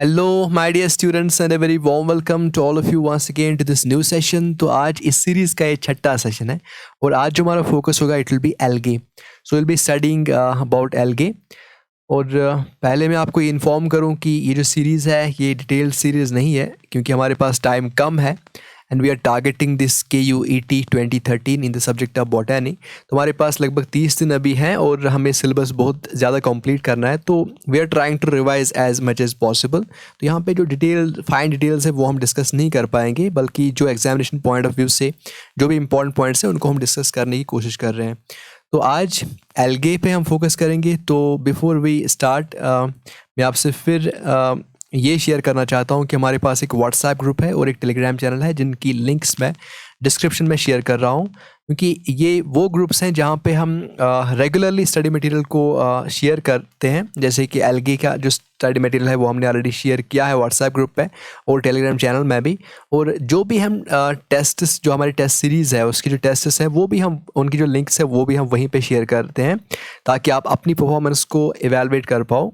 Hello, my dear students, and a very warm welcome to all of you once again to this new session. तो आज इस series का ये छठा session है और आज जो हमारा फोकस होगा it will be algae. So will be studying about algae. और पहले मैं आपको ये इन्फॉर्म करूं कि ये जो सीरीज़ है ये डिटेल्ड सीरीज़ नहीं है क्योंकि हमारे पास टाइम कम है and we are targeting this KUET 2013 in the subject of botany. तो हमारे पास लगभग 30 दिन अभी हैं और हमें सिलेबस बहुत ज़्यादा कंप्लीट करना है, तो we are trying to revise as much as possible. तो यहाँ पे जो फाइन डिटेल्स है वो हम डिस्कस नहीं कर पाएंगे, बल्कि जो एग्जामिनेशन पॉइंट ऑफ व्यू से जो भी इंपॉर्टेंट पॉइंट्स हैं उनको हम डिस्कस करने की कोशिश कर रहे हैं. तो आज एल्गे पे हम फोकस करेंगे. तो बिफोर वी स्टार्ट मैं आपसे फिर ये शेयर करना चाहता हूँ कि हमारे पास एक व्हाट्सएप ग्रुप है और एक टेलीग्राम चैनल है जिनकी लिंक्स मैं डिस्क्रिप्शन में शेयर कर रहा हूँ, क्योंकि ये वो ग्रुप्स हैं जहाँ पे हम रेगुलरली स्टडी मटेरियल को शेयर करते हैं. जैसे कि एल्गे का जो स्टडी मटेरियल है वो हमने ऑलरेडी शेयर किया है व्हाट्सएप ग्रुप पे और टेलीग्राम चैनल में भी. और जो भी हम टेस्ट्स जो हमारी टेस्ट सीरीज़ है उसकी जो टेस्ट्स हैं वो भी हम उनकी जो लिंक्स है वो भी हम वहीं पे शेयर करते हैं ताकि आप अपनी परफॉर्मेंस को एवेलुएट कर पाओ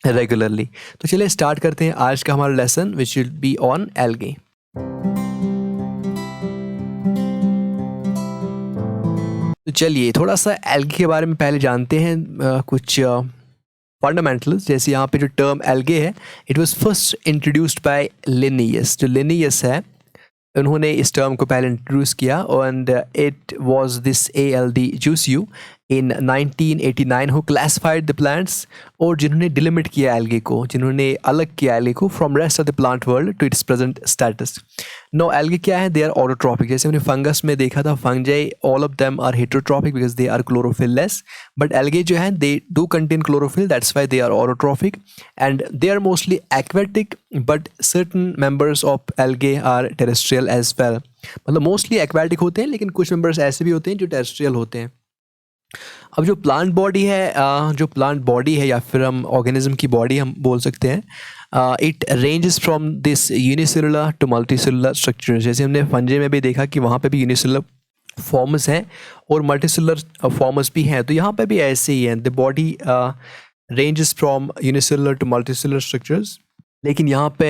रेगुलरली. तो चलिए स्टार्ट करते हैं आज का हमारा lesson which will be on algae. तो चलिए थोड़ा सा एल्गे के बारे में पहले जानते हैं कुछ फंडामेंटल्स. जैसे यहाँ पे जो टर्म एल्गे है it was first introduced by Linnaeus. जो लिनियस है उन्होंने इस टर्म को पहले इंट्रोड्यूस किया and it was this ALD Jussieu in 1989 who classified the plants, और जिन्होंने डिलिमिट किया एल्गे को, जिन्होंने अलग किया एल्गे को from rest of the plant world to its present status. Now algae क्या है, दे आर ऑटोट्रॉपिक. जैसे हमने फंगस में देखा था fungi all of them are heterotrophic because they are chlorophyll less, but algae जो है they do contain chlorophyll, that's why they are autotrophic and they are mostly aquatic, but certain members of algae are terrestrial as well. मतलब mostly aquatic होते हैं लेकिन कुछ members ऐसे भी होते हैं जो टेरेस्ट्रियल होते हैं. अब जो प्लांट बॉडी है या फिर हम ऑर्गेनिज्म की बॉडी हम बोल सकते हैं, it ranges from this unicellular to multicellular structure. जैसे हमने फंजे में भी देखा कि वहाँ पे भी यूनिसेलुलर फॉर्म्स हैं और मल्टीसेलुलर फॉर्म्स भी हैं, तो यहाँ पे भी ऐसे ही हैं. The body ranges from unicellular to multicellular structures. लेकिन यहाँ पे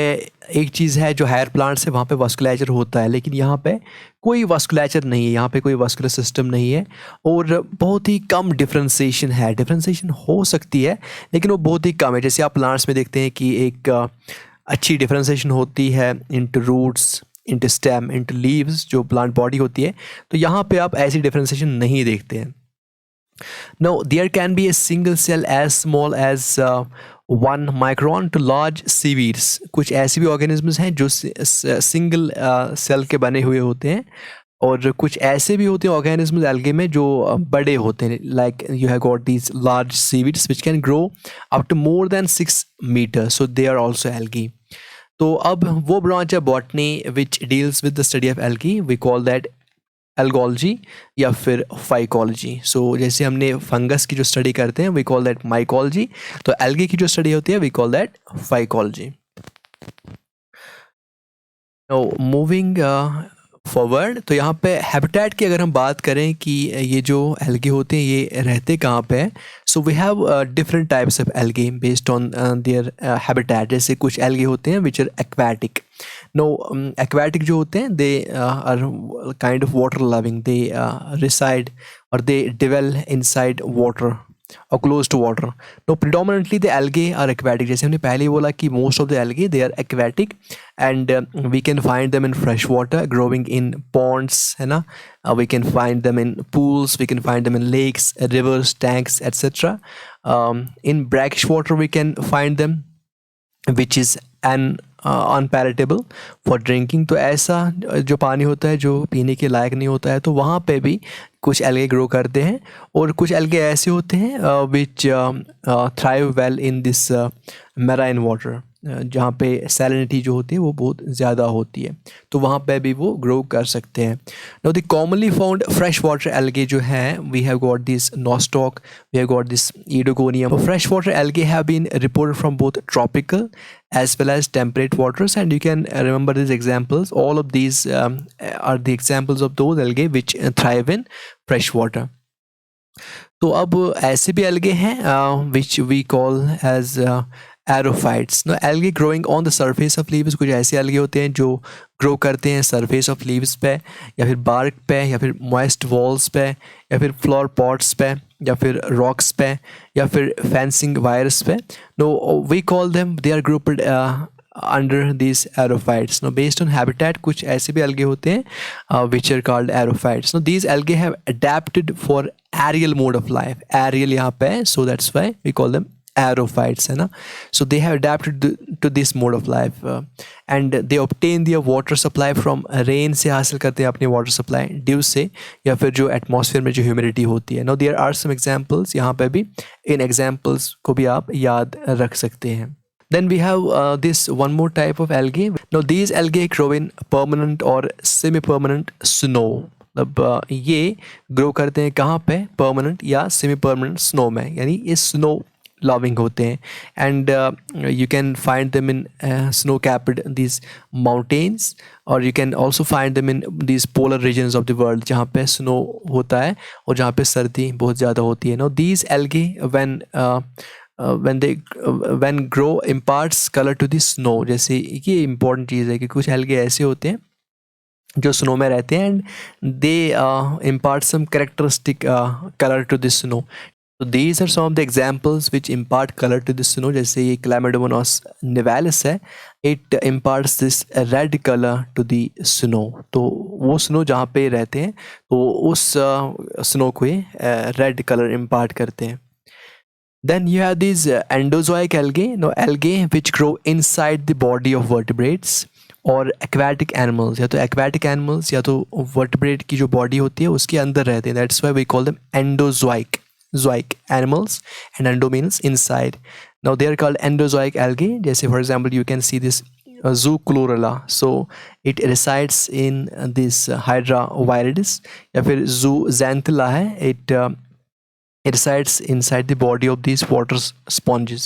एक चीज़ है, जो हायर प्लांट्स है वहाँ पे वास्कुलेचर होता है, लेकिन यहाँ पे कोई वास्कुलेचर नहीं है, यहाँ पे कोई वास्कुलर सिस्टम नहीं है और बहुत ही कम डिफ्रेंसिएशन है. डिफ्रेंसिएशन हो सकती है लेकिन वो बहुत ही कम है. जैसे आप प्लांट्स में देखते हैं कि एक अच्छी डिफ्रेंसिएशन होती है into roots, into stem, into leaves, जो प्लांट बॉडी होती है, तो यहाँ पे आप ऐसी डिफ्रेंसिएशन नहीं देखते हैं. Now, there can be a single cell as small as 1 micron to large seaweeds. कुछ ऐसे भी ऑर्गेनिजम्स हैं जो सिंगल सेल के बने हुए होते हैं और कुछ ऐसे भी होते हैं ऑर्गेनिजम्स एल्गे में जो बड़े होते हैं. Like you have got these large seaweeds which can grow up to more than 6 metre, so they are also algae. तो अब वो ब्रांच है botany which deals with the study of algae, we call that algology या फिर phycology. सो जैसे हमने fungus की जो स्टडी करते हैं वी कॉल दैट माइकोलॉजी, तो एल्गे की जो स्टडी होती है we call that phycology. Now moving forward, तो यहाँ पे हैबिटेट की अगर हम बात करें कि ये जो एल्गे होते हैं ये रहते कहाँ पे हैं, so we have different types of algae based on their habitat. जैसे कुछ एल्गे होते हैं which are aquatic. No aquatic जो होते हैं they are kind of water loving, they reside और they dwell inside water or close to water. No, predominantly the algae are aquatic. जैसे हमने पहले ही बोला कि most of the algae they are aquatic and we can find them in fresh water growing in ponds, है ना. We can find them in pools, we can find them in lakes, rivers, tanks, etc. In brackish water we can find them which is unpalatable for drinking. तो ऐसा जो पानी होता है जो पीने के लायक नहीं होता है, तो वहाँ पे भी कुछ एल्गे ग्रो करते हैं और कुछ एल्गे ऐसे होते हैं which thrive well in this marine water, जहाँ पे सैलिनिटी जो होती है वो बहुत ज़्यादा होती है, तो वहाँ पे भी वो ग्रो कर सकते हैं. Now the commonly found fresh water algae जो हैं, we have got this Nostoc, we have got this Oedogonium. Fresh water algae have been reported from both tropical as well as temperate waters, and you can remember these examples. All of these are the examples of those algae which thrive in fresh water. तो अब ऐसे भी algae हैं which we call as aerophytes. No algae growing on the surface of leaves, कुछ ऐसे algae होते हैं जो ग्रो करते हैं सरफेस ऑफ लीव्स पे, या फिर बार्क पे, या फिर मॉइस्ट वॉल्स पे, या फिर फ्लावर पॉट्स पे, या फिर रॉक्स पे, या फिर फेंसिंग वायर्स पे। No we call them, they are grouped under this aerophytes. No based on habitat कुछ ऐसे भी एल्गे होते हैं which are called aerophytes. No these algae have adapted for aerial mode of life, aerial यहाँ पे है, so that's why we call them aerophytes, है ना। So they have adapted to this mode of life and they obtain their water supply from rain, से हासिल करते हैं अपनी वाटर सप्लाई, ड्यू से, या फिर जो एटमॉस्फेयर में जो ह्यूमिडिटी होती है। Now there are some examples, यहाँ पे भी इन एग्जाम्पल्स को भी आप याद रख सकते हैं। Then we have this one more type of algae. Now these algae grow in permanent or semi-permanent snow. मतलब ये ग्रो करते हैं कहाँ पे, परमानेंट या सेमी परमानेंट स्नो में, यानी ये स्नो लविंग होते हैं। And you can find them in snow capped this mountains, और you can also find them in this polar regions of the world, जहाँ पे स्नो होता है और जहाँ पे सर्दी बहुत ज़्यादा होती है। No these algae when grow imparts color to the snow, जैसे ये important चीज़ है कि कुछ एल्गे ऐसे होते हैं जो स्नो में रहते हैं and they impart some characteristic color to the snow. So these are some of the examples which impart color to the snow. जैसे ये Chlamydomonas nivalis है, it imparts this red color to the snow. तो वो snow जहाँ पे रहते हैं तो उस स्नो को ये रेड कलर इम्पार्ट करते हैं। Then you have these endozoic algae, no algae which grow inside the body of vertebrates और aquatic animals, या तो aquatic animals या तो vertebrate की जो body होती है उसके अंदर रहते हैं। That's why we call them endozoic animals, and endo means inside. Now they are called endozoic algae. जैसे for example you can see this Zoochlorella, so it resides in this Hydra viridis, या फिर Zooxanthella है, it resides inside the body of these water sponges.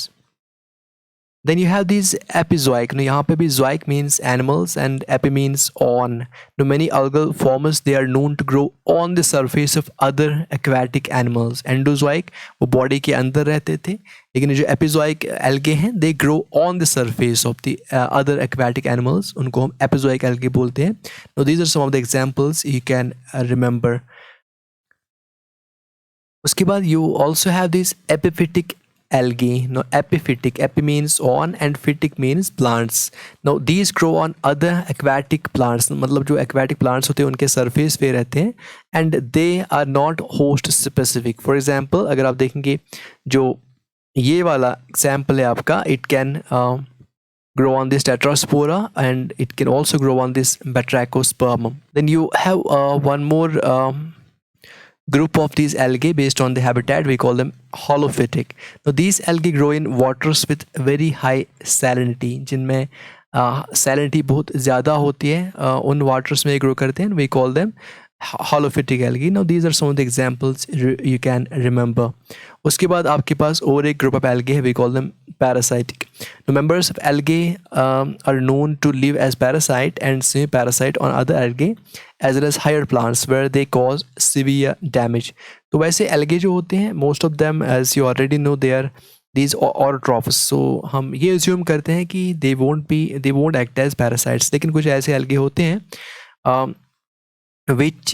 Then you have these epizoic. Now यहाँ पे भी zoic means animals and epi means on. Now many algal forms, they are known to grow on the surface of other aquatic animals. Endozoic वो body के अंदर रहते थे, लेकिन जो epizoic algae हैं they grow on the surface of the other aquatic animals, उनको हम epizoic algae बोलते हैं. Now these are some of the examples you can remember. उसके बाद you also have these epiphytic algae. Now epiphytic, epi means on and phytic means plants. Now these grow on other aquatic plants, मतलब जो aquatic plants होते हैं उनके surface पे रहते हैं and they are not host specific. For example अगर आप देखेंगे जो ये वाला example है आपका, it can grow on this Tetraspora and it can also grow on this Batrachospermum. Then you have one more group of these algae based on the habitat, we call them holophytic. Now these algae grow in waters with very high salinity, जिनमें salinity बहुत ज़्यादा होती है, उन waters में grow करते हैं, we call them holophytic algae. Now these are some of the examples you can remember. उसके बाद आपके पास और एक group of algae है, we call them parasitic. Now members of algae are known to live as parasite and semi-parasite on other algae as well as higher plants where they cause severe damage. तो वैसे algae जो होते हैं most of them as you already know they are these autotrophs. So हम ये assume करते हैं कि they won't act as parasites. लेकिन कुछ ऐसे algae होते हैं which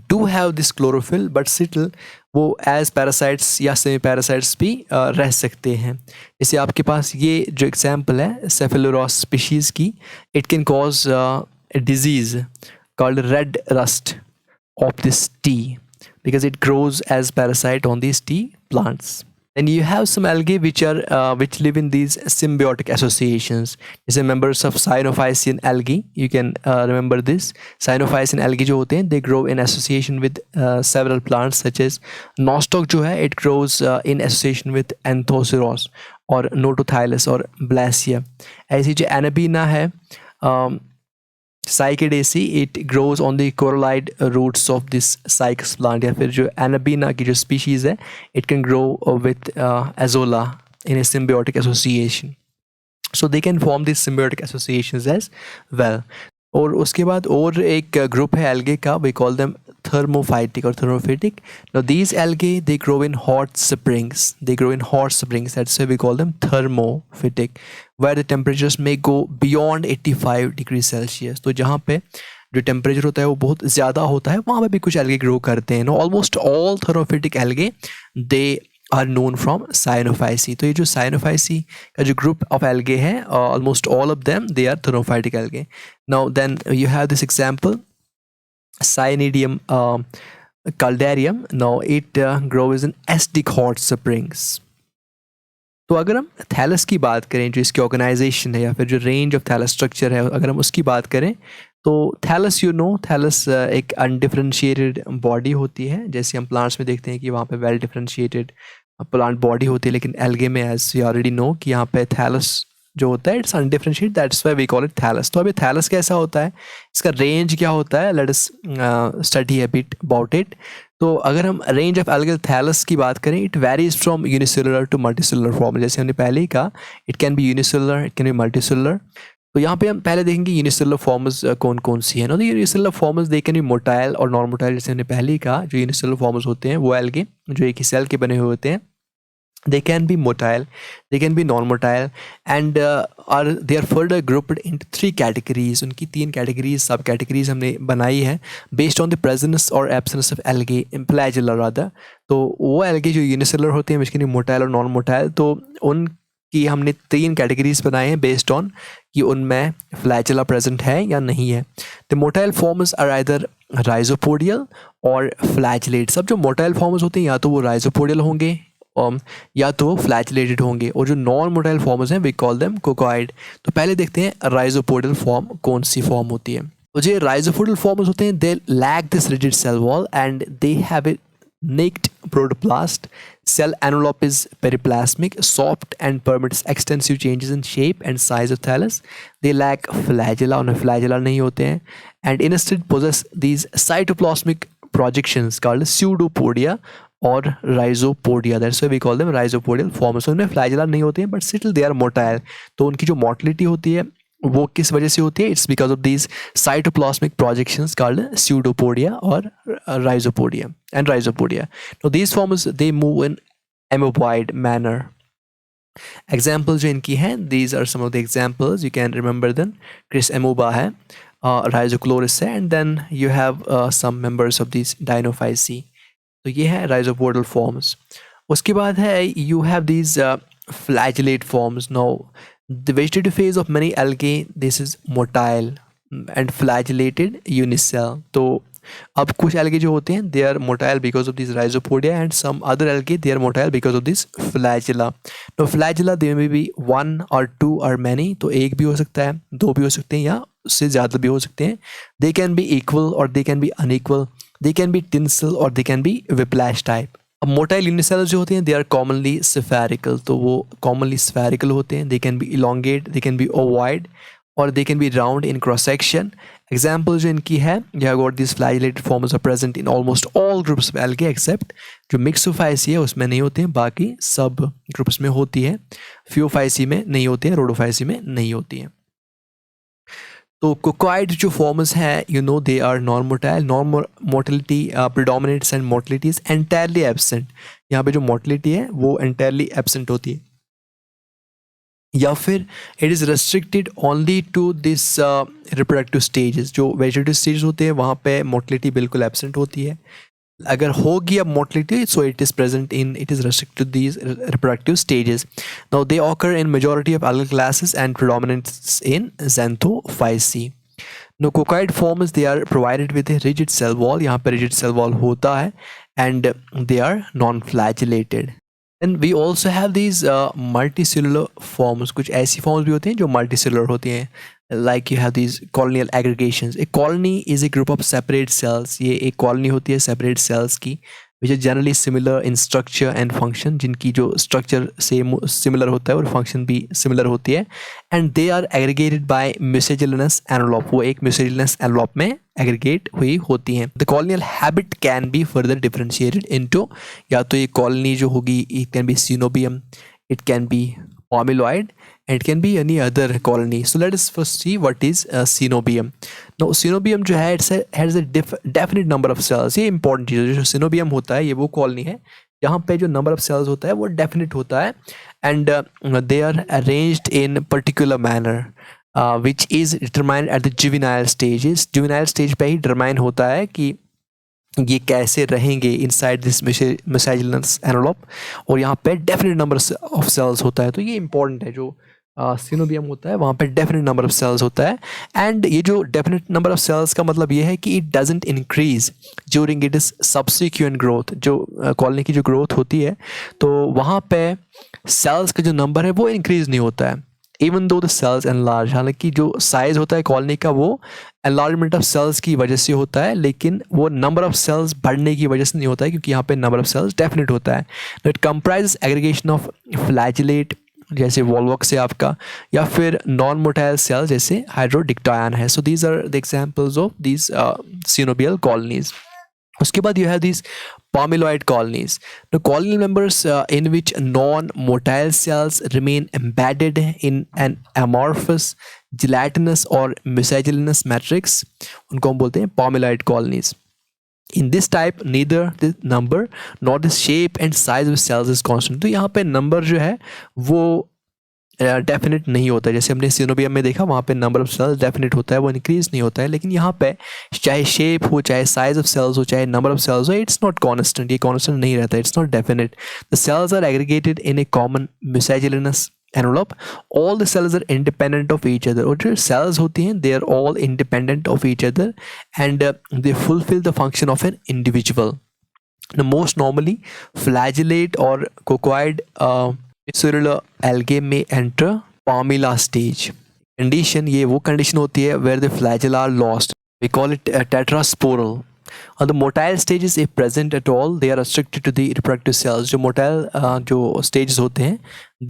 do have this chlorophyll but still वो as parasites या semi parasites भी रह सकते हैं. जैसे आपके पास ये जो example है Cephaloros species की, it can cause a disease called red rust of this tea because it grows as parasite on these tea plants. Then you have some algae which live in these symbiotic associations. These are members of Cyanophycean algae. You can remember this. Cyanophycean algae जो होते हैं, they grow in association with several plants such as Nostoc जो है, it grows in association with Anthoceros और Notothylus और Blasia. ऐसी जो Anabaena है, Cycadaceae, it grows on the corallide roots of this cycas plant. या फिर जो Anabaena की जो species है, it can grow with Azolla in a symbiotic association. So they can form these symbiotic associations as well. और उसके बाद और एक group है algae का, we call them thermophytic or thermophytic. Now these algae, they grow in hot springs. They grow in hot springs. That's why we call them thermophytic, where the temperatures may go beyond 85 degrees Celsius. तो जहाँ पे जो temperature होता है वो बहुत ज़्यादा होता है, वहाँ पे भी कुछ एल्गे ग्रो करते हैं. No almost all thermophytic algae they are known from Cyanophyceae. तो ये जो साइनोफाइसी का जो ग्रुप ऑफ एल्गे है, almost all of them they are thermophytic algae. Now then you have this example Cyanidium caldarium. Now it grows in acidic hot springs. तो अगर हम thallus की बात करें, जो इसकी ऑर्गेनाइजेशन है या फिर जो रेंज ऑफ थैलस स्ट्रक्चर है, अगर हम उसकी बात करें तो थैलस, यू नो, थैलस एक अनडिफरेंशिएटेड बॉडी होती है. जैसे हम प्लांट्स में देखते हैं कि वहाँ पे वेल डिफरेंशिएटेड प्लांट बॉडी होती है, लेकिन एल्गे में एज यू ऑलरेडी नो कि यहाँ पे थैलस जो होता है it's undifferentiated, that's why we call it thallus. तो अभी थैलस कैसा होता है, इसका रेंज क्या होता है, let us study a bit about it. तो अगर हम रेंज ऑफ एल्गल थैलस की बात करें, it varies from unicellular to multicellular form. जैसे हमने पहले ही कहा, it can be unicellular, it can be multicellular. तो यहाँ पे हम पहले देखेंगे यूनिसेलुलर फॉर्म्स कौन कौन सी है. Now, unicellular forms they can be motile और नॉन मोटाइल. जैसे हमने पहले ही कहा, जो यूनिसेलुलर फॉर्म्स होते हैं वो एल्गे जो एक ही सेल के बने हुए होते हैं, they can be motile, they can be non-motile, and they are further grouped into 3 categories. उनकी 3 categories, सब categories हमने बनाई है based on the presence or absence of algae in flagella rather. तो वो algae जो unicellular होते हैं, basically motile और non-motile, तो उनकी हमने 3 categories बनाए हैं based on कि उनमें flagella present है या नहीं है. The motile forms are either rhizopodial और flagellate. सब जो motile forms होते हैं या तो वो rhizopodial होंगे या तो फ्लैजिलेटेड होंगे, और जो नॉन मोटाइल फॉर्म्स हैं वी कॉल देम कोकॉइड. तो पहले देखते हैं राइजोपोडियल फॉर्म कौन सी फॉर्म होती है. तो जो राइजोपोडियल फॉर्म्स होते हैं, they lack this rigid cell wall and they have a naked protoplast. Cell envelope is periplasmic, soft, and permits extensive changes in shape and size of thallus. They lack flagella, उन्हें flagella नहीं होते हैं, and instead possess these cytoplasmic projections called pseudopodia और rhizopodia. That's why we call them rhizopodial forms. उनमें flagella नहीं होते हैं, but still they are motile. तो उनकी जो motility होती है वो किस वजह से होती है? It's because of these cytoplasmic projections called pseudopodia और rhizopodia and rhizopodia. Now these forms they move in amoeboid manner. Examples जो इनकी हैं, these are some of the examples, you can remember them. Chris amoeba है, Rhizochloris है, and then you have some members of these Dinophyceae. तो ये है rhizopodial forms. उसके बाद है you have these flagellate forms. Now the vegetative phase of many algae, this is motile and flagellated unicell. तो अब कुछ algae जो होते हैं they are motile because of these rhizopodia, and some other algae they are motile because of this flagella. Now flagella they may be 1 or 2 or many. तो एक भी हो सकता है, 2 भी हो सकते हैं, या उससे ज़्यादा भी हो सकते हैं. They can be equal or they can be unequal. They can be tinsel or they can be whiplash type. अब मोटाइल यूनिसेलर जो होते हैं they are commonly spherical. तो वो commonly spherical होते हैं. They can be elongate, they can be ovoid, or they can be round in cross section. Example जो इनकी है, you have got these flagellated forms are present in almost all groups of algae except जो Mixophyceae है उसमें नहीं होते हैं, बाकी सब ग्रुप्स में होती है. Phaeophyceae में नहीं होते हैं, Rhodophyceae में नहीं होती हैं. तो कोकॉइड जो फॉर्म्स हैं, you know, they are non motile. Non motility predominates and motility is entirely absent. यहाँ पे जो मोटिलिटी है वो एंटायरली एब्सेंट होती है, या फिर it is restricted only to this reproductive stages. जो वेजिटेटिव स्टेजेस होते हैं वहाँ पे मोटिलिटी बिल्कुल एब्सेंट होती है. अगर होगी अब motility, so it is present in, it is restricted to these reproductive stages. Now they occur in majority of algal classes and predominates in Xanthophyceae. Now cocoid forms they are provided with a rigid cell wall. यहाँ पे rigid cell wall होता है, and they are non-flagellated. And we also have these multicellular forms. कुछ ऐसी forms भी होती हैं जो multicellular होती हैं. Like you have these colonial aggregations. A colony is a group of separate cells. ये एक colony होती है separate cells की, which is generally similar in structure and function. जिनकी जो structure same similar होता है और function भी similar होती है. And they are aggregated by mucigellus envelope. वो एक mucigellus envelope में aggregate हुई होती हैं. The colonial habit can be further differentiated into, या तो ये colony जो होगी it can be synobium, it can be pomeloid, and it can be any other colony. So let us first see what is synobium. Now synobium जो है has a definite number of cells. ये important चीज़ है, जो synobium होता है ये वो colony है जहाँ पे जो number of cells होता है वो definite होता है, and they are arranged in particular manner which is determined at the juvenile stages. Juvenile stage पे ही determine होता है कि ये कैसे रहेंगे इनसाइड दिस मेसेजिलस एनवेलप, और यहाँ पे डेफिनेट नंबर ऑफ सेल्स होता है. तो ये इंपॉर्टेंट है, जो सिनोबियम होता है वहाँ पे डेफिनेट नंबर ऑफ सेल्स होता है. एंड ये जो डेफिनेट नंबर ऑफ सेल्स का मतलब ये है कि it doesn't increase during it is subsequent growth. जो कॉलोनी की जो ग्रोथ होती है तो वहाँ पे सेल्स का जो नंबर है वो इंक्रीज नहीं होता है, even though the sales enlarge. हालांकि जो साइज होता है कॉलोनी का वो एनलार्जमेंट ऑफ सेल्स की वजह से होता है, लेकिन वो नंबर ऑफ सेल्स बढ़ने की वजह से नहीं होता है, क्योंकि यहाँ पे नंबर ऑफ सेल्स डेफिनेट होता है. It comprise aggregation of flagellate जैसे वॉल्वॉक्स है आपका, या फिर नॉन मोटाइल सेल्स जैसे हाइड्रोडिक्टायन है. So these are the examples of these coenobial colonies. उसके बाद you have these pomeloid colonies. The colony members in which non-motile cells remain embedded in an amorphous, gelatinous or mucilagous matrix. उनको हम बोलते हैं pomeloid colonies. In this type, neither the number nor the shape and size of cells is constant. तो यहाँ पे number जो है वो डेफिनेट नहीं होता है. जैसे हमने सिनोबियम में देखा वहाँ पे नंबर ऑफ सेल्स डेफिनेट होता है, वो इंक्रीज नहीं होता है. लेकिन यहाँ पे चाहे शेप हो, चाहे साइज ऑफ सेल्स हो, चाहे नंबर ऑफ सेल्स हो, इट्स नॉट कॉन्स्टेंट. ये कॉन्स्टेंट नहीं रहता है, it's not definite. The cells are aggregated in a common mucilaginous envelope. All the cells are independent of each other. और जो सेल्स होती हैं they are all independent of each other and they fulfil the function of an individual. Most normally flagellate और coccoid cellular algae may enter Pamela stage. Condition, ये वो condition होती है where the flagella are lost. We call it tetrasporal. On the motile stages, if present at all, they are restricted to the reproductive cells. जो motile जो stages होते हैं,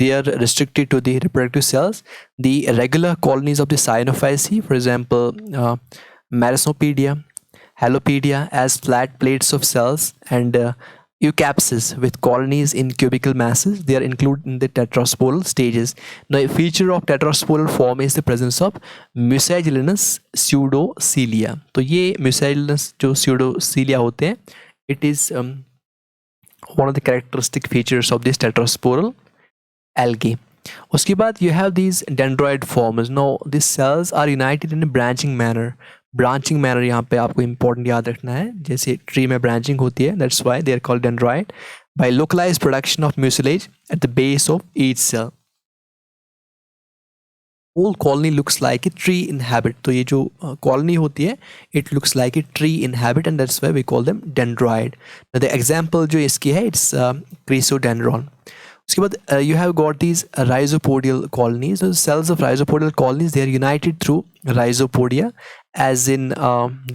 they are restricted to the reproductive cells. The regular colonies of the Cyanophyceae, for example, Merisnopedia, Halopedia, as flat plates of cells, and Eucapsis with colonies in cubical masses, they are included in the tetrasporal stages. Now, a feature of tetrasporal form is the presence of mucilaginous pseudocelia. तो ये mucilaginous जो pseudocelia होते हैं, it is one of the characteristic features of this tetrasporal algae. उसके बाद you have these dendroid forms. Now, these cells are united in a branching manner. Branching manner यहाँ पे आपको इंपॉर्टेंट याद रखना है, जैसे ट्री में ब्रांचिंग होती है, that's why they are called dendroid. By localised production of mucilage at the base of each cell. Whole colony looks like a tree in habit. तो ये जो कॉलोनी होती है it looks like a tree in habit and that's why we call them dendroid. The example जो इसकी है it's क्रिसोडेंड्रॉन. उसके बाद you have got these rhizopodial colonies. The cells of rhizopodial colonies, they are united through rhizopodia, as in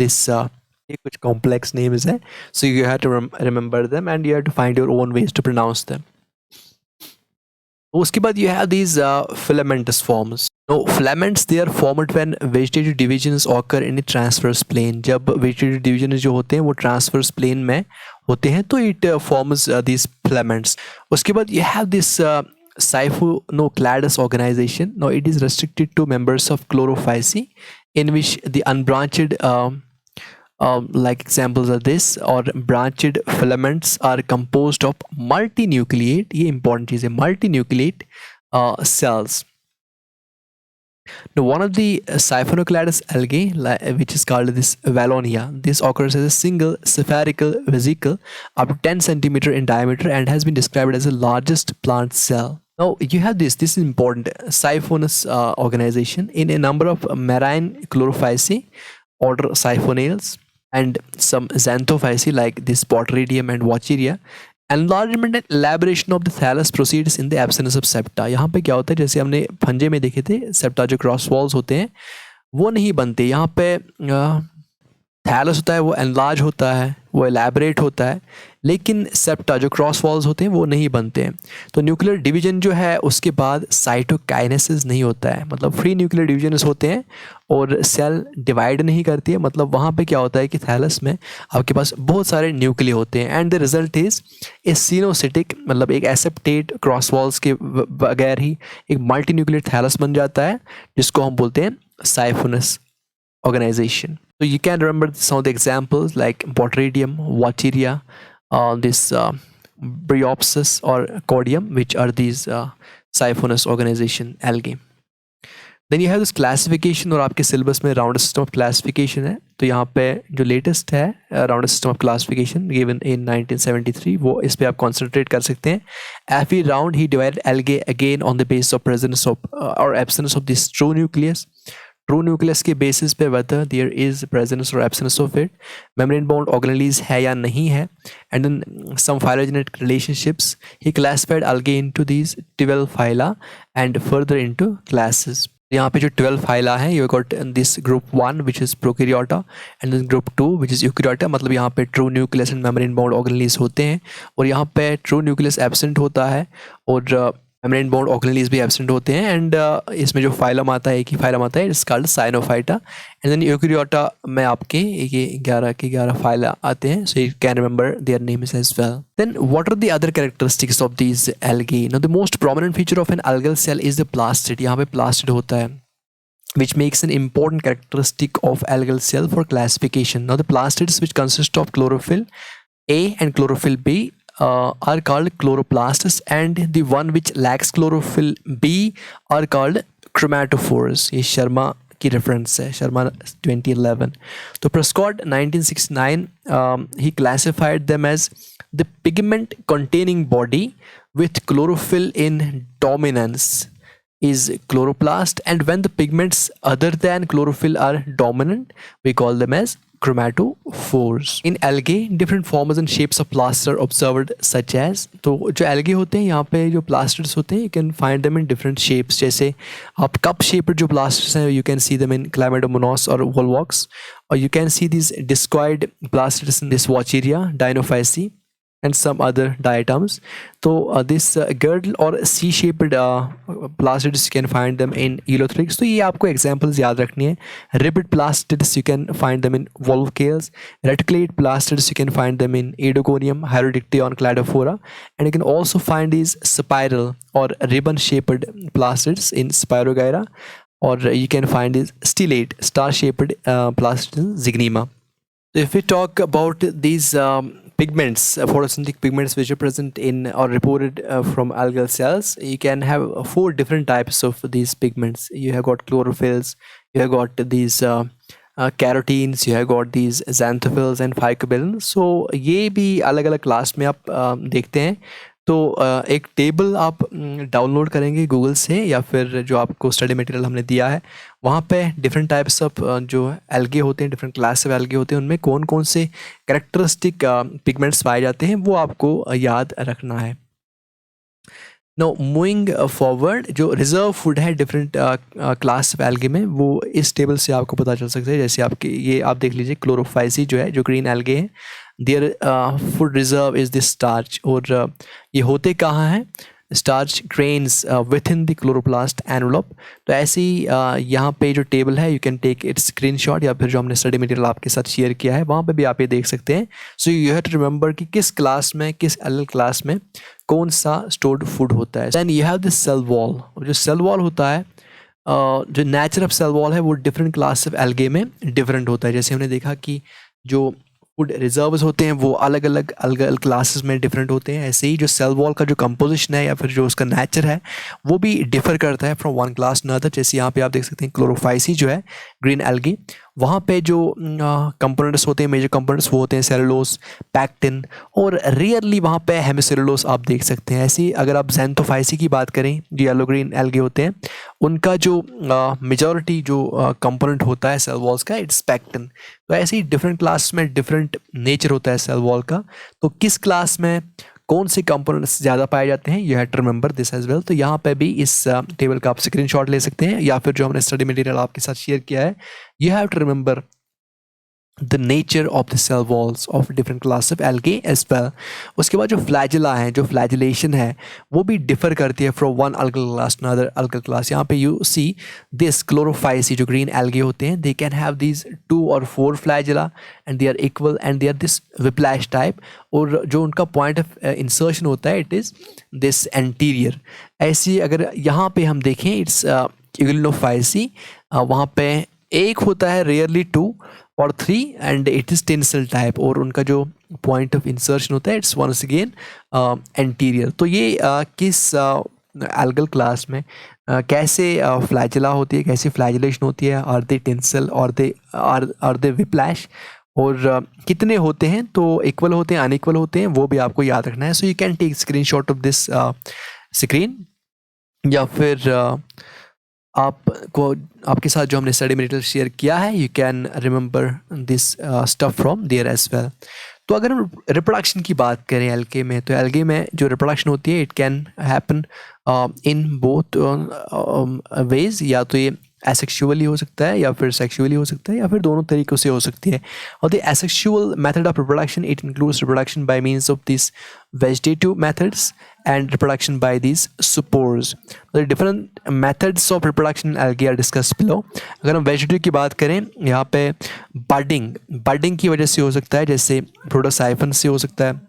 this ये कुछ complex names है, so you have to remember them and you have to find your own ways to pronounce them. उसके बाद you have these filamentous forms. No, filaments they are formed when vegetative divisions occur in a transverse plane. जब vegetative divisions जो होते हैं वो transverse plane में होते हैं तो it forms these filaments. उसके बाद you have this Siphonocladus organization. Now it is restricted to members of Chlorophyceae, in which the unbranched like examples are this, or branched filaments are composed of multinucleate. ये important चीज़ है, multinucleate cells. Now, one of the Siphonocladus algae, which is called this Valonia, this occurs as a single spherical vesicle up to 10 centimeter in diameter and has been described as the largest plant cell. Now, you have this is important, Siphonous organization in a number of marine Chlorophyceae, order Siphonales, and some Xanthophyceae like this Botredium and Wacheria. Enlargement and elaboration of the thallus proceeds in the absence of septa. यहाँ पे क्या होता है, जैसे हमने फंजे में देखे थे सेप्टा जो क्रॉस वॉल्स होते हैं वो नहीं बनते. यहाँ पे थैलस होता है वो एनलार्ज होता है, वो एलैबोरेट होता है, लेकिन सेप्टा जो क्रॉस वॉल्स होते हैं वो नहीं बनते हैं। तो न्यूक्लियर डिवीजन जो है उसके बाद साइटोकाइनेसिस नहीं होता है, मतलब फ्री न्यूक्लियर डिवीजन होते हैं और सेल डिवाइड नहीं करती है। मतलब वहाँ पे क्या होता है कि थैलस में आपके पास बहुत सारे न्यूक्लिय होते हैं and the result is a coenocytic, मतलब एक एसेप्टेट क्रॉस वॉल्स के बगैर ही एक मल्टी न्यूक्लियर थैलस बन जाता है, जिसको हम बोलते हैं साइफोनस organization. So you can remember some of the examples like Botredium, Wateria, this Bryopsis or Cordium, which are these siphonous organization algae. Then you have this classification, और आपके सिलेबस में राउंड सिस्टम ऑफ क्लासिफिकेशन है। तो यहाँ पे जो latest है Round system of classification given in 1973, वो इस पे आप कॉन्सेंट्रेट कर सकते हैं। एफी राउंड ही divided algae again on the basis of presence of or absence of this true nucleus. True nucleus के बेसिस पे whether there is presence or absence of it, membrane bound organelles है या नहीं है, and then some phylogenetic relationships. He classified algae into these 12 phyla and further into classes. यहाँ पे जो 12 phyla है, you got this group 1 which is prokaryota and then group 2 which is eukaryota। मतलब यहाँ पे true nucleus and membrane bound organelles होते हैं और यहाँ पे true nucleus absent होता है और मेम्ब्रेन बाउंड ऑर्गेनेल्स भी एब्सेंट होते हैं। एंड इसमें जो फाइलम आता है, एक ही फाइलम आता है, it's called Cyanophyta. And then Eukaryota में आपके ये 11 के 11 फाइला आते हैं, so you can remember their names as well. Then what are the other characteristics of these algae? Now the most prominent feature of an algal cell is the plastid. यहाँ पे plastid होता है which makes an important characteristic of algal cell for classification. Now the plastids which consist of chlorophyll A and chlorophyll B are called chloroplasts, and the one which lacks chlorophyll B are called chromatophores. ये शर्मा की reference है, शर्मा 2011। तो Prescott 1969 he classified them as the pigment containing body with chlorophyll in dominance is chloroplast, and when the pigments other than chlorophyll are dominant we call them as chromatophores. In algae different forms and shapes of plaster observed such as, तो जो algae होते हैं यहाँ पे जो plastids होते हैं you can find them in different shapes। जैसे आप cup shaped जो plastids हैं you can see them in Chlamydomonas or Volvox, or you can see these discoid plastids in this Wacheria, Dinophyceae and some other diatoms. So this girdle or C-shaped plastids you can find them in Eleutheryx. तो ये आपको examples याद रखनी है। Ribbed plastids you can find them in Volvocales. Reticulate plastids you can find them in Edogonium, Hyrodictyon, Cladophora, and you can also find these spiral or ribbon-shaped plastids in Spirogyra, or you can find these stellate, star-shaped plastids in Zygnema. So if we talk about these pigments, photosynthetic pigments which are present in or reported from algal cells, you can have 4 different types of these pigments. You have got chlorophylls, you have got these carotenes, you have got these xanthophylls and phycobilins. So ये भी अलग अलग class में आप देखते हैं। तो एक टेबल आप डाउनलोड करेंगे गूगल से या फिर जो आपको स्टडी मटेरियल हमने दिया है वहाँ पे डिफरेंट टाइप्स ऑफ जो एल्गे होते हैं, डिफरेंट क्लास ऑफ एल्गे होते हैं, उनमें कौन कौन से कैरेक्टरिस्टिक पिगमेंट्स पाए जाते हैं वो आपको याद रखना है। नो मूविंग फॉरवर्ड, जो रिजर्व फूड है डिफरेंट क्लास ऑफ एल्गे में वो इस टेबल से आपको पता चल सकता है। जैसे आपके ये आप देख लीजिए क्लोरोफाइसी जो है, जो ग्रीन एल्गे हैं, their food reserve is this starch, और ये होते कहाँ हैं? Starch grains within the chloroplast envelope. तो ऐसे ही यहाँ पे जो टेबल है you can take its screenshot, या फिर जो हमने स्टडी मटेरियल आपके साथ शेयर किया है वहाँ पे भी आप ये देख सकते हैं। So you have to remember कि किस क्लास में, किस अलग क्लास में कौन सा स्टोर्ड फूड होता है। Then you have this cell wall, जो सेल वॉल होता है, जो नेचर ऑफ सेल वॉल है वो डिफरेंट क्लास ऑफ एल्गे में डिफरेंट होता है। जैसे हमने देखा कि जो फूड रिजर्व्स होते हैं वो अलग अलग क्लासेस में डिफरेंट होते हैं, ऐसे ही जो सेल वॉल का जो कंपोजिशन है या फिर जो उसका नेचर है वो भी डिफर करता है from one class to other. जैसे यहाँ पे आप देख सकते हैं क्लोरोफाइसी जो है ग्रीन एल्गी, वहाँ पे जो कंपोनेंट्स होते हैं, मेजर कंपोनेंट्स वो होते हैं सेलुलोज, पैक्टिन, और रेयरली वहाँ पे हेमिसेलुलोज आप देख सकते हैं। ऐसे ही अगर आप ज़ैंथोफाइसी की बात करें, जो येलो ग्रीन एल्गे होते हैं, उनका जो मेजॉरिटी जो कंपोनेंट होता है सेल वॉल्स का, इट्स पैक्टिन। तो ऐसे ही डिफरेंट क्लास में डिफरेंट नेचर होता है सेल वॉल का, तो किस क्लास में कौन से कंपोनेंट्स ज़्यादा पाए जाते हैं, you have to remember this as well. तो यहाँ पे भी इस टेबल का आप स्क्रीनशॉट ले सकते हैं, या फिर जो हमने स्टडी मटेरियल आपके साथ शेयर किया है, you have to remember the nature of the cell walls of different class of algae as well. उसके बाद जो फ्लैजिला है, जो फ्लैजिलेशन है वो भी डिफर करती है from one algal class to other algal class. यहाँ पे यू सी दिस क्लोरोफाइसी, जो ग्रीन एल्गे होते हैं, दे कैन हैव दीज 2 और 4 flagella and they are equal and they are this whiplash type. और जो उनका पॉइंट ऑफ इंसर्शन होता है इट इज़ दिस एंटीरियर। ऐसी अगर यहाँ पे हम देखें इट्स यूग्लिनोफाइसी, वहाँ पे एक होता है, रेयरली 2 और 3 and it is tensile type, और उनका जो पॉइंट ऑफ इंसर्शन होता है इट्स वंस अगेन एंटीरियर। तो ये किस एल्गल क्लास में कैसे फ्लैजिला होती है, कैसी फ्लैजिलेशन होती है, आर दे टेंसिल और दे विप्लैश, और कितने होते हैं, तो इक्वल होते हैं अनइक्वल होते हैं, वो भी आपको याद रखना है। So you can take screenshot of this screen, या फिर आपको आपके साथ जो हमने स्टडी मटेरियल शेयर किया है, you can remember this stuff from there as well. तो अगर हम रिप्रोडक्शन की बात करें एल्गे में, तो एल्गे में जो रिप्रोडक्शन होती है it can happen in both ways, या तो ये एसेक्सुअली हो सकता है या फिर सेक्सुअली हो सकता है, या फिर दोनों तरीक़ों से हो सकती है। और the asexual method of reproduction it includes reproduction by means of this vegetative methods and reproduction by these spores. The different methods of reproduction in algae are discussed below. अगर हम वेजिटेटिव की बात करें, यहाँ पे बडिंग की वजह से हो सकता है, जैसे प्रोटोसाइफन से हो सकता है,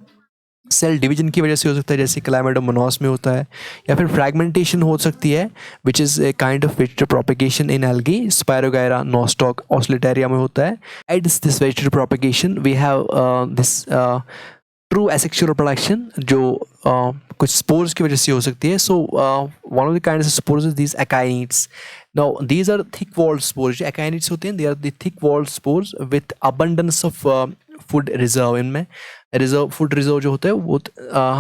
सेल डिवीजन की वजह से हो सकता है, जैसे क्लाइमेडोमोनास में होता है, या फिर फ्रैगमेंटेशन हो सकती है which is a kind of vegetative propagation in algae, Spirogyra, Nostoc, Oscillatoria में होता है। Adds this vegetative propagation we have this true asexual reproduction, जो कुछ स्पोर्स की वजह से हो सकती है। So one of the kinds of spores is these akinetes. Now these are thick walled spores. जो एकाइनिड्स होते हैं they are the thick walled spores with abundance of food reserve. इनमें फूड रिजर्व जो होता है वो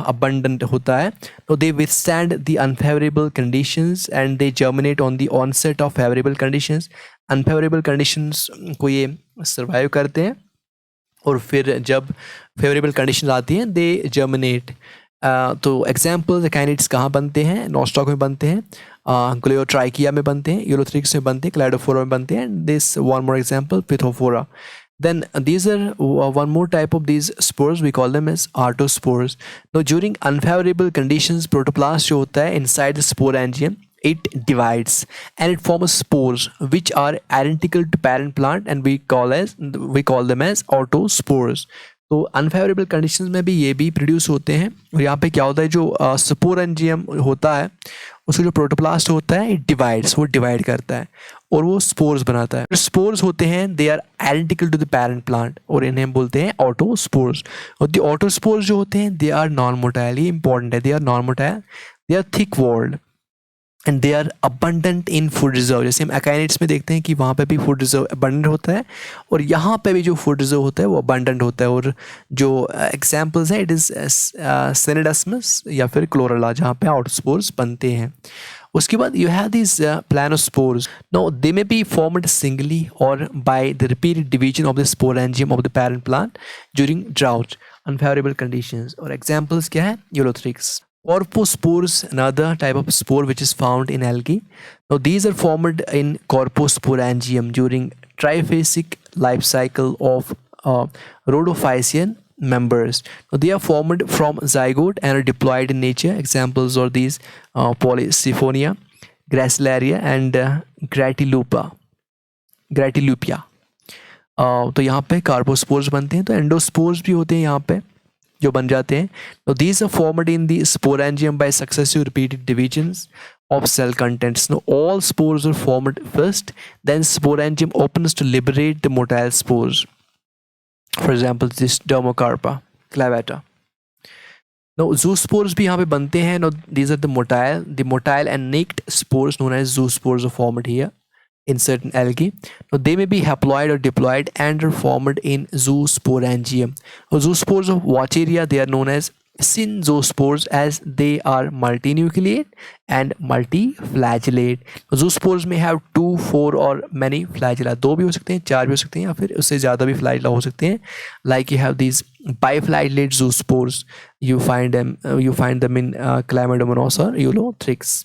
अबंडेंट होता है। तो they withstand the unfavourable conditions and they germinate on the onset of favourable conditions. Unfavourable conditions को ये सर्वाइव करते हैं, और फिर जब फेवरेबल कंडीशन आती हैं दे जर्मिनेट। तो एग्जाम्पल्स एकाइनिड्स कहाँ बनते हैं? नोस्टॉक में बनते हैं, ग्लेयोट्राइकिया में बनते हैं, यूलोथ्रिक्स में बनते हैं, क्लाइडोफोरा में बनते हैं, this one more example Pithophora. Then these are one more type of these spores, we call them as artospores. Now during unfavorable conditions, protoplast जो होता है inside the sporangium, it divides and it forms spores which are identical to parent plant and we call them as autospores. तो unfavourable conditions में भी ये भी produce होते हैं, और यहाँ पे क्या होता है, जो स्पोरेंजियम होता है उसका जो प्रोटोप्लास्ट होता है इट डिवाइड्स, वो डिवाइड करता है और वो स्पोर्स बनाता है। स्पोर्स होते हैं they are identical to the parent plant, और इन्हें हम बोलते हैं ऑटोस्पोर्स। और द ऑटोस्पोर्स जो होते हैं दे आर नॉन मोटाइल, ये इंपॉर्टेंट है, they are non motile, they are thick walled and they are abundant in food reserve. जैसे हम एकाइनिड्स में देखते हैं कि वहाँ पे भी फूड रिजर्व अबंडेंट होता है, और यहाँ पे भी जो फूड रिजर्व होता है वो अबंडेंट होता है। और जो एग्जांपल्स हैं इट इज़ सेनेडस्मस या फिर क्लोरेला, जहाँ पे आउटस्पोर्स बनते हैं। उसके बाद you have this planospores. Now they may be formed singly और by the repeated division of the sporangium of the parent plant during drought unfavourable conditions. और एग्जांपल्स क्या है? Ulothrix. Corpospores, another type of spore which is found in algae. Now these are formed in corposporangium during triphasic life cycle of rhodophysian members. Now they are formed from zygote and are diploid in nature. Examples are these Polysiphonia, Gracilaria and Gratilupia. तो यहाँ पे कार्पोस्पोर्स बनते हैं, तो endospores भी होते हैं यहाँ पे जो बन जाते हैं। तो these are formed in the sporangium by successive repeated divisions of cell contents. Now all spores are formed first, then sporangium opens to liberate the motile spores. For example, this Dermocarpa clavata. Now zoospores भी यहाँ पे बनते हैं. Now these are the motile and naked spores known as zoospores are formed here in certain algae. Now they may be haploid or diploid and are formed in zoosporangium. Now zoospores of Wacheria, they are known as synzospores as they are multinucleate and multiflagellate. Zoospores may have 2, 4 or many flagella. 2 भी हो सकते हैं, 4 भी हो सकते हैं, या फिर उससे ज़्यादा भी flagella हो सकते हैं. Like you have these biflagellate zoospores. You find them in Chlamydomonas or Ulothrix.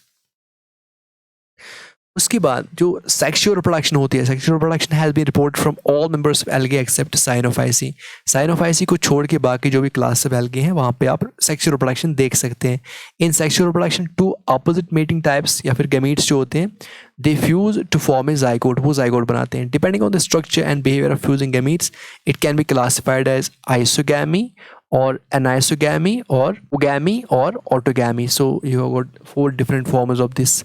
उसके बाद जो सेक्सुअल रिप्रोडक्शन होती है, sexual reproduction has been report from all members of algae except Cyanophyceae. Cyanophyceae को छोड़ के बाकी जो भी क्लास ऑफ एल्गे हैं वहाँ पे आप सेक्सुअल रिप्रोडक्शन देख सकते हैं। In sexual reproduction two opposite mating types या फिर गैमीट्स जो होते हैं they fuse to form a zygote, वो जाइगोट बनाते हैं। Depending on the structure and behaviour of fusing gametes it can be classified as isogamy or anisogamy or ogamy or autogamy. So you have got 4 different forms of this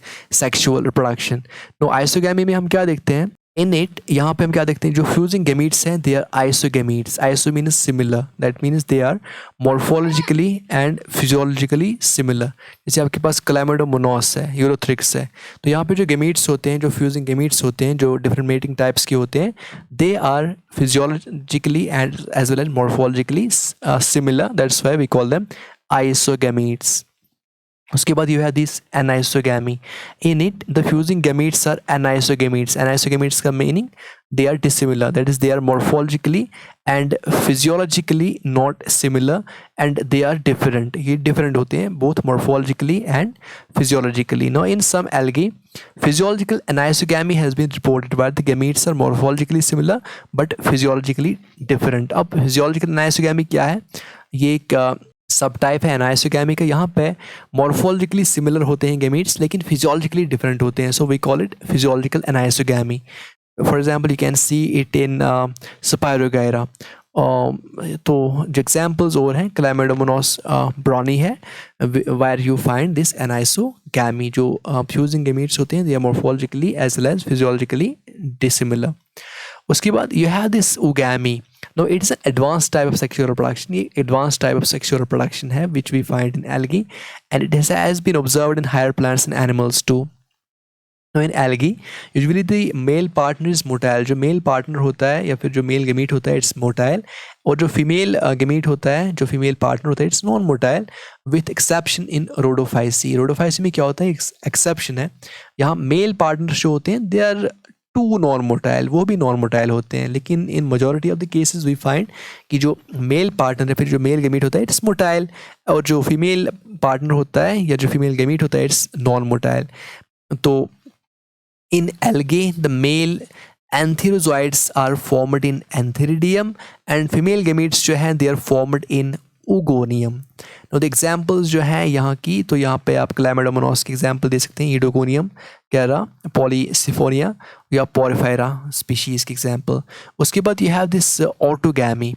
sexual reproduction. Now isogamy में हम क्या देखते हैं, in it यहाँ पे हम क्या देखते हैं, जो फ्यूजिंग गैमीट्स हैं they are isogametes. Iso means similar, that means they are morphologically and physiologically similar. जैसे आपके पास क्लैमिडोमोनास है, यूरोथ्रिक्स है, तो यहाँ पे जो गैमीट्स होते हैं, जो फ्यूजिंग गैमीट्स होते हैं, जो डिफरेंट मेटिंग टाइप्स के होते हैं, they are physiologically and as well as morphologically similar, that's why we call them isogametes. उसके बाद you have this anisogamy. In it the fusing gametes are anisogametes. Anisogametes का meaning they are dissimilar, that is they are morphologically and physiologically not similar and they are different. ये different होते हैं both morphologically and physiologically. No in some algae physiological anisogamy has been reported where the gametes are morphologically similar but physiologically different. अब physiological anisogamy क्या है, ये एक सब type है एनाइसोगैमी का। यहाँ पे मॉर्फोलॉजिकली सिमिलर होते हैं गैमीट्स लेकिन फिजियोलॉजिकली डिफरेंट होते हैं, so we call it physiological anisogamy. For example you can see it in Spirogyra. तो जो एग्जांपल्स और हैं, क्लैमिडोमोनास ब्राउनी है where you find this anisogamy. जो फ्यूजिंग गैमीट्स होते हैं they are morphologically as well as physiologically dissimilar. उसके बाद you have this oogamy. Now it is an advanced type of sexual reproduction. ये advanced type of sexual reproduction है which we find in algae and it has been observed in higher plants and animals too. Now in algae usually the male partner is motile. जो male partner होता है या फिर जो male gamete होता है it's motile और जो female gamete होता है, जो female partner होता है it's non-motile with exception in rhodophysi. Rhodophysi में क्या होता है, exception है, यहाँ male partners जो होते हैं they are two non motile, वो भी नॉन मोटाइल होते हैं, लेकिन in majority of the cases we find कि जो मेल पार्टनर है फिर जो मेल गैमीट होता है इट्स मोटाइल और जो फीमेल पार्टनर होता है या जो फीमेल गैमीट होता है इट्स नॉन मोटाइल। तो in algae the male antherozoids are formed in antheridium and female gametes जो हैं they are formed in oogonium. No the examples जो हैं यहाँ की, तो यहाँ पे आप क्लैमिडोमोनास की एग्जाम्पल दे सकते हैं, ईडोगोनियम, कैरा, पॉलीसिफोनिया या पॉरिफेरा स्पीशीज़ की एग्जाम्पल। उसके बाद you have this autogamy.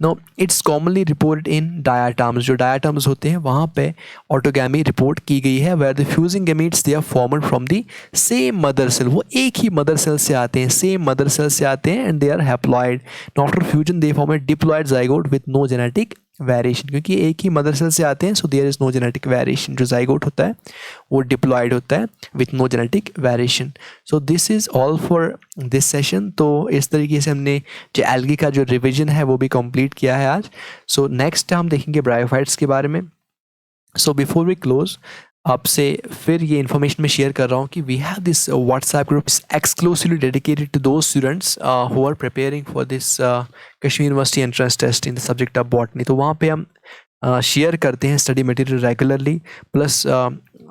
No it's commonly reported in diatoms. जो डायाटम्स होते हैं वहाँ पे ऑटोगैमी रिपोर्ट की गई है where the fusing gametes they are formed from the same mother cell. वो एक ही मदर सेल से आते हैं, सेम मदर सेल से आते हैं and they are haploid. After fusion they form a diploid zygote with no genetic variation, क्योंकि एक ही मदर सेल से आते हैं so there is no genetic variation. जो जाइगोट होता है वो डिप्लॉइड होता है with no genetic variation. So this is all for this session. तो इस तरीके से हमने जो एल्गी का जो रिवीजन है वो भी कंप्लीट किया है आज। सो नेक्स्ट हम देखेंगे ब्रायोफाइट्स के बारे में। सो बिफोर वी क्लोज आपसे फिर ये इन्फॉर्मेशन मैं शेयर कर रहा हूँ कि we have this WhatsApp group exclusively dedicated to those students who are preparing for this Kashmir University entrance test in the subject of botany. तो वहाँ पे हम शेयर करते हैं स्टडी मटेरियल रेगुलरली, प्लस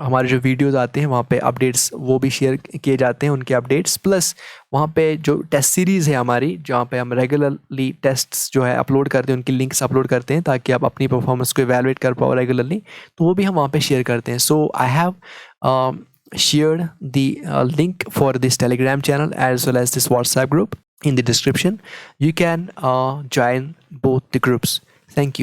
हमारे जो वीडियोज़ आते हैं वहाँ पे अपडेट्स वो भी शेयर किए जाते हैं, उनके अपडेट्स, प्लस वहाँ पे जो टेस्ट सीरीज़ है हमारी जहाँ पे हम रेगुलरली टेस्ट्स जो है अपलोड करते हैं, उनकी लिंक्स अपलोड करते हैं ताकि आप अपनी परफॉर्मेंस को इवैल्यूएट कर पाओ रेगुलरली, तो वो भी हम वहाँ पे शेयर करते हैं। So I have shared the link for this Telegram channel as well as this WhatsApp group in the description. You can join both the groups. Thank you.